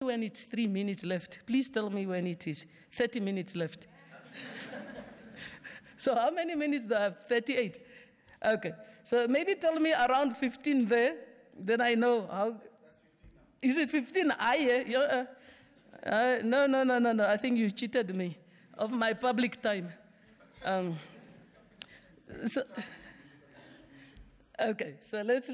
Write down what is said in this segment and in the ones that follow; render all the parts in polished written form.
when it's 3 minutes left. Please tell me when it is 30 minutes left. So how many minutes do I have? 38. Okay. So maybe tell me around 15 there. Then I know how. That's 15 now. Is it 15? No. I think you cheated me of my public time. Okay, so let's.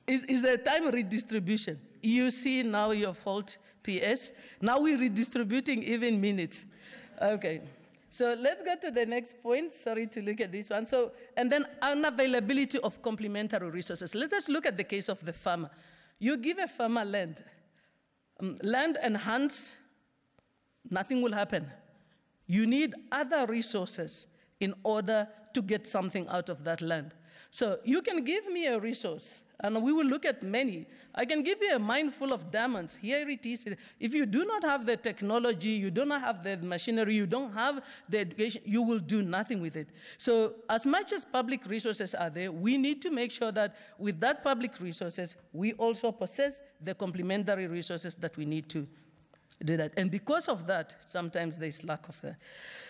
Is there time redistribution? You see now your fault, PS. Now we're redistributing even minutes. Okay, so let's go to the next point. Sorry to look at this one. So, and then unavailability of complementary resources. Let us look at the case of the farmer. You give a farmer land. Land and hands, nothing will happen. You need other resources in order to get something out of that land. So you can give me a resource, and we will look at many. I can give you a mine full of diamonds. Here it is. If you do not have the technology, you do not have the machinery, you don't have the education, you will do nothing with it. So as much as public resources are there, we need to make sure that with that public resources, we also possess the complementary resources that we need to do that. And because of that, sometimes there's lack of that.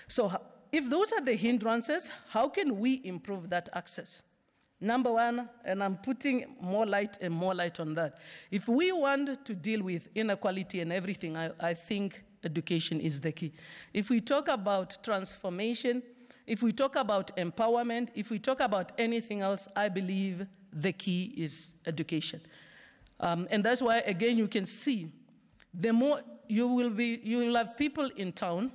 So if those are the hindrances, how can we improve that access? Number one, and I'm putting more light and more light on that. If we want to deal with inequality and everything, I think education is the key. If we talk about transformation, if we talk about empowerment, if we talk about anything else, I believe the key is education. And that's why, again, you can see, the more you will have people in town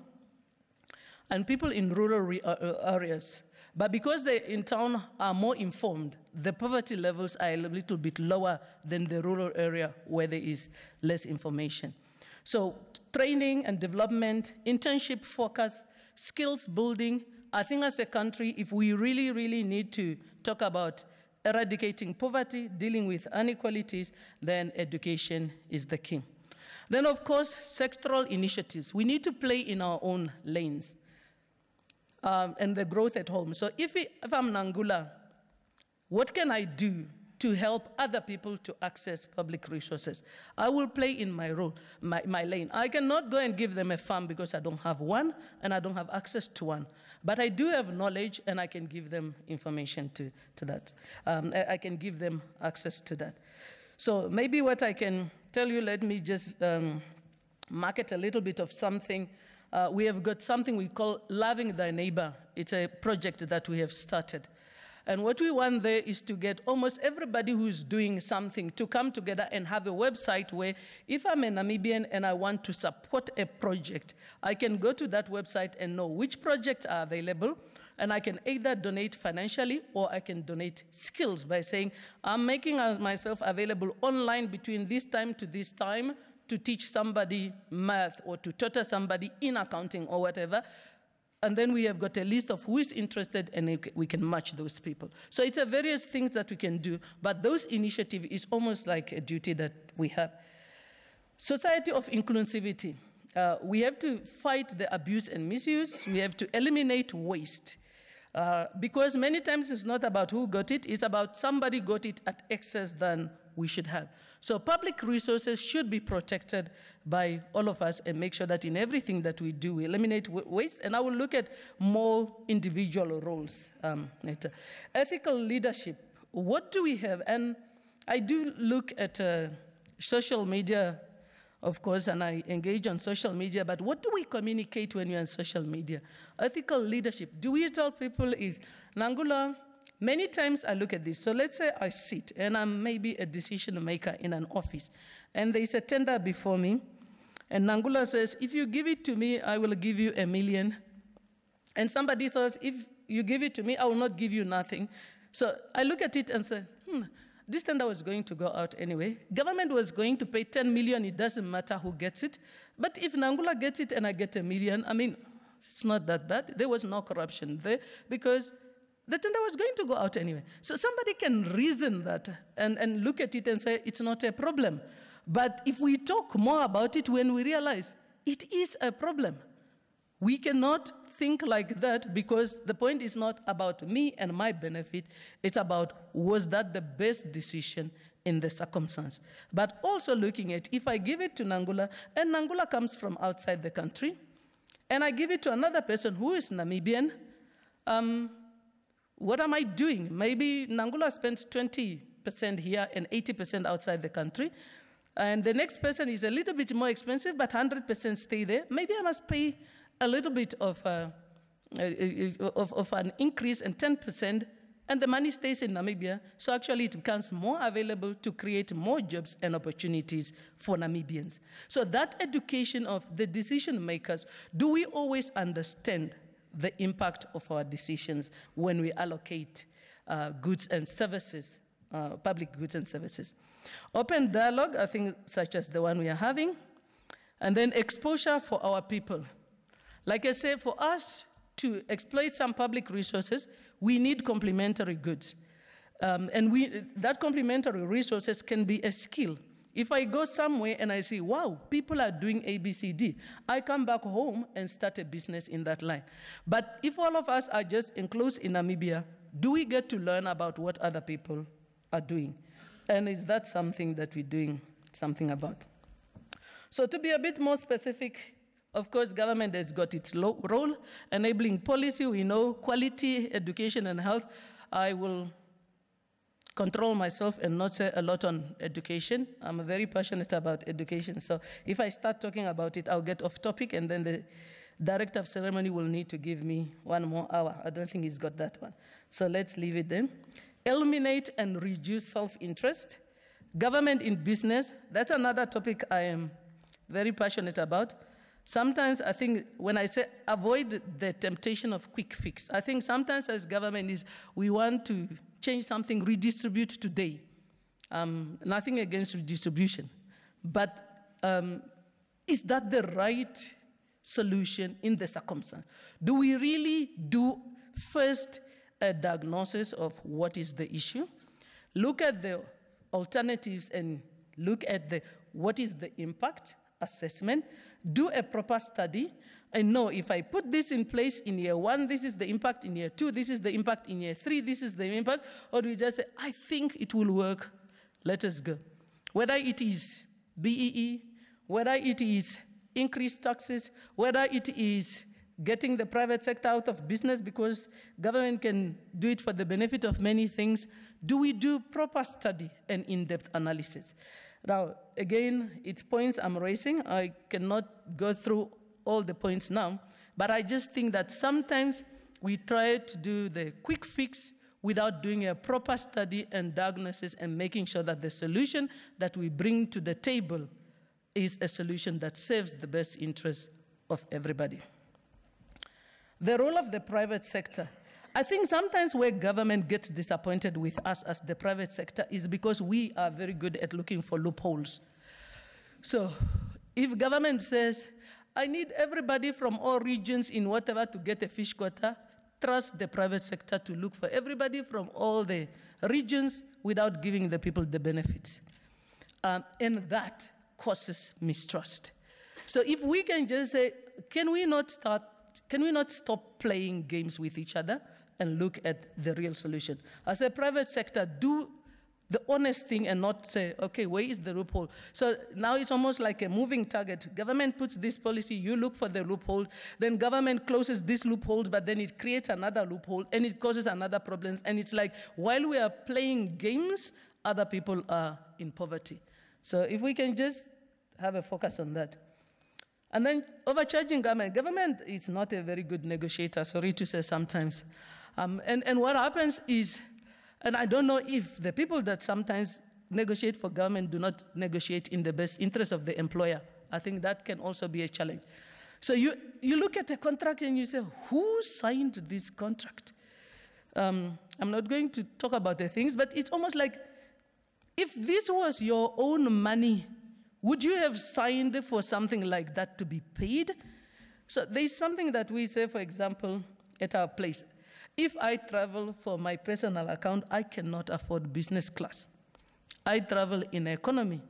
and people in rural areas. But because they in town are more informed, the poverty levels are a little bit lower than the rural area where there is less information. So training and development, internship focus, skills building. I think as a country, if we really need to talk about eradicating poverty, dealing with inequalities, then education is the key. Then, of course, sectoral initiatives. We need to play in our own lanes. And the growth at home. So if I'm Nangula, what can I do to help other people to access public resources? I will play in my role, my lane. I cannot go and give them a farm because I don't have one and I don't have access to one. But I do have knowledge and I can give them information to that. I can give them access to that. So maybe what I can tell you, let me just market a little bit of something. We have got something we call Loving Thy Neighbor. It's a project that we have started. And what we want there is to get almost everybody who's doing something to come together and have a website where if I'm a Namibian and I want to support a project, I can go to that website and know which projects are available, and I can either donate financially or I can donate skills by saying, I'm making myself available online between this time to this time to teach somebody math or to tutor somebody in accounting or whatever. And then we have got a list of who is interested and we can match those people. So it's a various things that we can do, but those initiatives is almost like a duty that we have. Society of inclusivity. We have to fight the abuse and misuse. We have to eliminate waste. Because many times it's not about who got it, it's about somebody got it at excess than we should have. So public resources should be protected by all of us and make sure that in everything that we do, we eliminate waste. And I will look at more individual roles later. Ethical leadership. What do we have? And I do look at social media, of course, and I engage on social media, but what do we communicate when you're on social media? Ethical leadership. Do we tell people if Nangula, many times I look at this. So let's say I sit and I'm maybe a decision maker in an office and there is a tender before me and Nangula says, if you give it to me, I will give you $1 million. And somebody says, if you give it to me, I will not give you nothing. So I look at it and say, this tender was going to go out anyway. Government was going to pay 10 million. It doesn't matter who gets it. But if Nangula gets it and I get $1 million, I mean, it's not that bad. There was no corruption there because the tender was going to go out anyway. So somebody can reason that and look at it and say, it's not a problem. But if we talk more about it when we realize it is a problem, we cannot think like that because the point is not about me and my benefit. It's about, was that the best decision in the circumstance. But also looking at, if I give it to Nangula, and Nangula comes from outside the country, and I give it to another person who is Namibian, what am I doing? Maybe Nangula spends 20% here and 80% outside the country, and the next person is a little bit more expensive, but 100% stay there. Maybe I must pay a little bit of an increase in 10%, and the money stays in Namibia, so actually it becomes more available to create more jobs and opportunities for Namibians. So that education of the decision makers, do we always understand the impact of our decisions when we allocate goods and services, public goods and services? Open dialogue, I think, such as the one we are having, and then exposure for our people. Like I say, for us to exploit some public resources, we need complementary goods. That complementary resources can be a skill. If I go somewhere and I see, wow, people are doing A, B, C, D, I come back home and start a business in that line. But if all of us are just enclosed in Namibia, do we get to learn about what other people are doing? And is that something that we're doing something about? So to be a bit more specific, of course, government has got its role, enabling policy. We know quality, education, and health. I will control myself and not say a lot on education. I'm very passionate about education, so if I start talking about it, I'll get off topic, and then the director of ceremony will need to give me 1 more hour. I don't think he's got that one. So let's leave it then. Eliminate and reduce self-interest. Government in business, that's another topic I am very passionate about. Sometimes I think when I say avoid the temptation of quick fix, I think sometimes as government is we want to change something, redistribute today. Nothing against redistribution, but is that the right solution in the circumstance? Do we really do first a diagnosis of what is the issue, look at the alternatives and look at what is the impact assessment, do a proper study, and know if I put this in place in year 1, this is the impact in year 2, this is the impact in year 3, this is the impact, or do we just say, I think it will work, let us go. Whether it is BEE, whether it is increased taxes, whether it is getting the private sector out of business because government can do it for the benefit of many things, do we do proper study and in-depth analysis? Now, again, it's points I'm raising. I cannot go through all the points now, but I just think that sometimes we try to do the quick fix without doing a proper study and diagnosis and making sure that the solution that we bring to the table is a solution that serves the best interests of everybody. The role of the private sector. I think sometimes where government gets disappointed with us as the private sector is because we are very good at looking for loopholes. So if government says, I need everybody from all regions in whatever to get a fish quota, trust the private sector to look for everybody from all the regions without giving the people the benefits. And that causes mistrust. So if we can just say, can we not stop playing games with each other and look at the real solution? As a private sector, do the honest thing and not say, okay, where is the loophole? So now it's almost like a moving target. Government puts this policy, you look for the loophole, then government closes this loophole, but then it creates another loophole and it causes another problem. And it's like, while we are playing games, other people are in poverty. So if we can just have a focus on that. And then overcharging government. Government is not a very good negotiator, sorry to say sometimes. And what happens is, and I don't know if the people that sometimes negotiate for government do not negotiate in the best interest of the employer. I think that can also be a challenge. So you look at a contract and you say, who signed this contract? I'm not going to talk about the things, but it's almost like, if this was your own money, would you have signed for something like that to be paid? So there's something that we say, for example, at our place. If I travel for my personal account, I cannot afford business class. I travel in economy,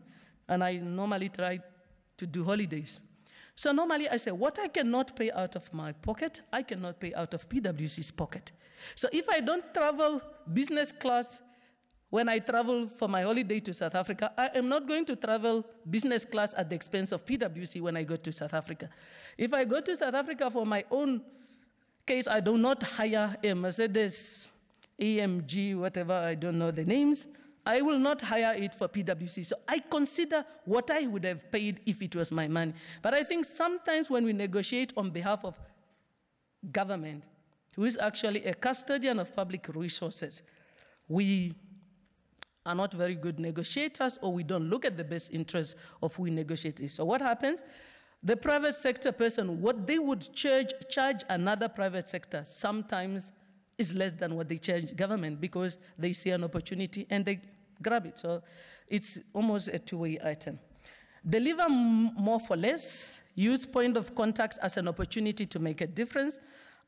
and I normally try to do holidays. So normally I say, what I cannot pay out of my pocket, I cannot pay out of PwC's pocket. So if I don't travel business class, when I travel for my holiday to South Africa, I am not going to travel business class at the expense of PwC when I go to South Africa. If I go to South Africa for my own case, I do not hire a Mercedes, AMG, whatever, I don't know the names. I will not hire it for PwC. So I consider what I would have paid if it was my money. But I think sometimes when we negotiate on behalf of government, who is actually a custodian of public resources, we are not very good negotiators, or we don't look at the best interests of who we negotiate with. So what happens? The private sector person, what they would charge another private sector sometimes is less than what they charge government, because they see an opportunity and they grab it. So it's almost a two-way item. Deliver more for less. Use point of contact as an opportunity to make a difference.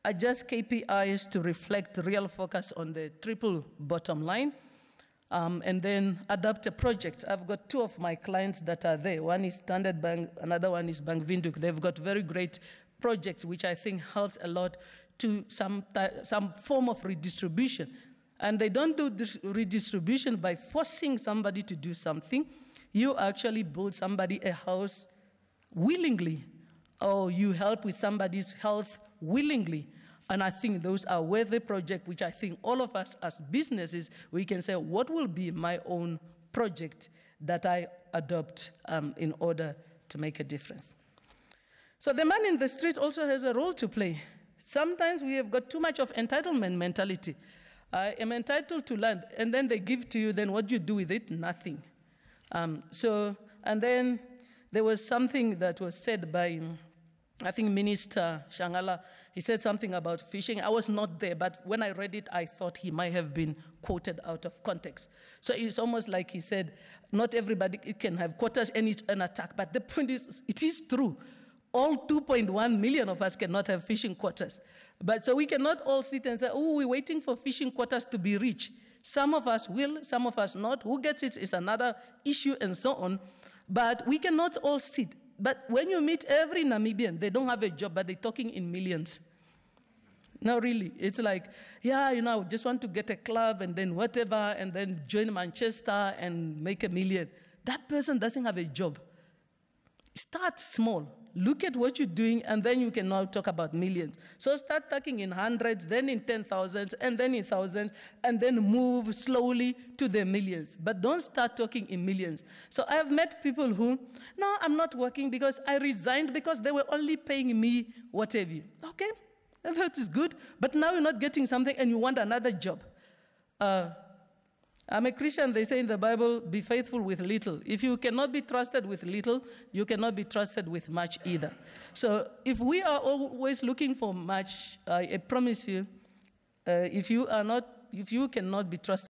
Adjust KPIs to reflect real focus on the triple bottom line. And then adopt a project. I've got two of my clients that are there. One is Standard Bank, another one is Bank Windhoek. They've got very great projects, which I think helps a lot to some form of redistribution. And they don't do this redistribution by forcing somebody to do something. You actually build somebody a house willingly, or you help with somebody's health willingly. And I think those are worthy projects, which I think all of us as businesses, we can say, what will be my own project that I adopt in order to make a difference? So the man in the street also has a role to play. Sometimes we have got too much of entitlement mentality. I am entitled to land, and then they give to you, then what do you do with it? Nothing. And then there was something that was said by, I think, Minister Shangala. He said something about fishing. I was not there, but when I read it, I thought he might have been quoted out of context. So it's almost like he said, not everybody can have quotas and it's an attack. But the point is, it is true. All 2.1 million of us cannot have fishing quotas. But so we cannot all sit and say, oh, we're waiting for fishing quotas to be reached. Some of us will, some of us not. Who gets it is another issue and so on. But we cannot all sit. But when you meet every Namibian, they don't have a job, but they're talking in millions. No, really. It's like, yeah, you know, just want to get a club and then whatever, and then join Manchester and make $1 million. That person doesn't have a job. Start small. Look at what you're doing, and then you can now talk about millions. So start talking in hundreds, then in 10,000s, and then in thousands, and then move slowly to the millions. But don't start talking in millions. So I have met people who, no, I'm not working because I resigned because they were only paying me whatever. Okay, that is good. But now you're not getting something and you want another job. I'm a Christian, they say in the Bible, be faithful with little. If you cannot be trusted with little, you cannot be trusted with much either. So if we are always looking for much, I promise you, if you cannot be trusted